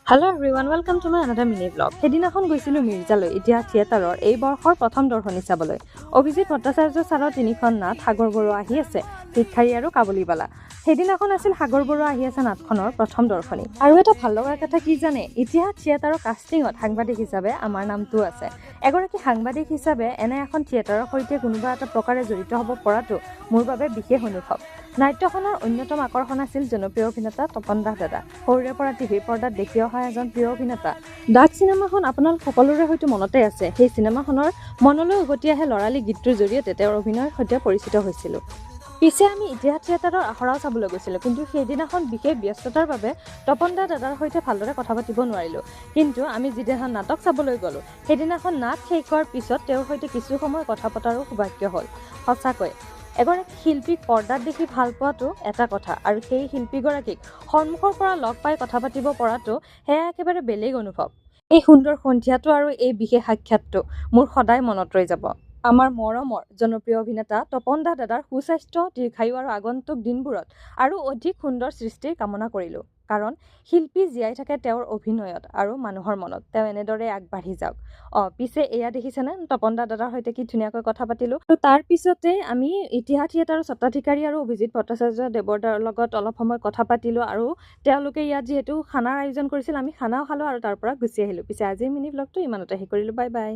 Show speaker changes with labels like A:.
A: Hello' everyone, welcome to my another mini blog. সেইদিনাখন গৈছিলোঁ মিৰ্জালৈ ইতিহাস থিয়েটাৰৰ এই বৰ্ষৰ প্ৰথম দৰ্শনী চাবলৈ। অভিজিত ভট্টাচাৰ্য ছাৰৰ তিনিখন নাট সাগৰ বৰুৱা আহি আছে, ভিক্ষাৰী আৰু কাবুলীৱালা। সেইদিনাখন আছিল সাগৰ বৰুৱা আহি আছে নাটখনৰ প্ৰথম দৰ্শনী। আৰু এটা ভাল লগা কথা কি জানে, ইতিহাস থিয়েটাৰৰ কাষ্টিঙত সাংবাদিক হিচাপে আমাৰ নামটো আছে। এগৰাকী সাংবাদিক হিচাপে এনে এখন থিয়েটাৰৰ সৈতে কোনোবা এটা প্ৰকাৰে জড়িত হ'ব পৰাটো মোৰ বাবে বিশেষ অনুভৱ। নাট্যখনৰ অন্যতম আকৰ্ষণ আছিল জনপ্ৰিয় অভিনেতা তপন দাস দাদা। সৰুৰে পৰা টিভিৰ পৰ্দাত দেখি অহা এজন প্ৰিয় অভিনেতা। ডাক চিনেমাখন আপোনালোক সকলোৰে হয়তো মনতে আছে। সেই চিনেমাখনৰ মনলৈ উভতি আহে লৰালি গীতটোৰ জৰিয়তে তেওঁৰ অভিনয়ৰ সৈতে পৰিচিত হৈছিলোঁ। পিছে আমি ইতিহাস থিয়েটাৰৰ আখৰাও চাবলৈ গৈছিলোঁ, কিন্তু সেইদিনাখন বিশেষ ব্যস্ততাৰ বাবে তপন দাদাৰ সৈতে ভালদৰে কথা পাতিব নোৱাৰিলোঁ। কিন্তু আমি যিদিনাখন নাটক চাবলৈ গ'লোঁ, সেইদিনাখন নাট শেষ হোৱাৰ পিছত তেওঁৰ সৈতে কিছু সময় কথা পতাৰো সৌভাগ্য হ'ল। সঁচাকৈ এগৰাকী শিল্পীক পৰ্দাত দেখি ভাল পোৱাটো এটা কথা, আৰু সেই শিল্পীগৰাকীক সন্মুখৰ পৰা লগ পাই কথা পাতিব পৰাটো সেয়া একেবাৰে বেলেগ অনুভৱ। এই সুন্দৰ সন্ধিয়াটো আৰু এই বিশেষ সাক্ষাৎটো মোৰ সদায় মনত ৰৈ যাব। আমাৰ মৰমৰ জনপ্ৰিয় অভিনেতা তপন দাদাৰ সুস্বাস্থ্য, দীৰ্ঘায়ু আৰু আগন্তুক দিনবোৰত আৰু অধিক সুন্দৰ সৃষ্টিৰ কামনা কৰিলোঁ। কাৰণ শিল্পী জীয়াই থাকে তেওঁৰ অভিনয়ত আৰু মানুহৰ মনত। তেওঁ এনেদৰে আগবাঢ়ি যাওক। পিছে এয়া দেখিছেনে, তপন দাদাৰ সৈতে কি ধুনীয়াকৈ কথা পাতিলোঁ। আৰু তাৰ পিছতে আমি ইতিহাস থিয়েটাৰৰ স্বত্বাধিকাৰী আৰু অভিজিত ভট্টাচাৰ্য দেৱৰ লগত অলপ সময় কথা পাতিলোঁ, আৰু তেওঁলোকে ইয়াত যিহেতু খানাৰ আয়োজন কৰিছিল, আমি খানাও খালোঁ আৰু তাৰ পৰা গুচি আহিলোঁ। পিছে আজিৰ মিনি ব্লগটো ইমানতে শেষ কৰিলোঁ। Bye bye.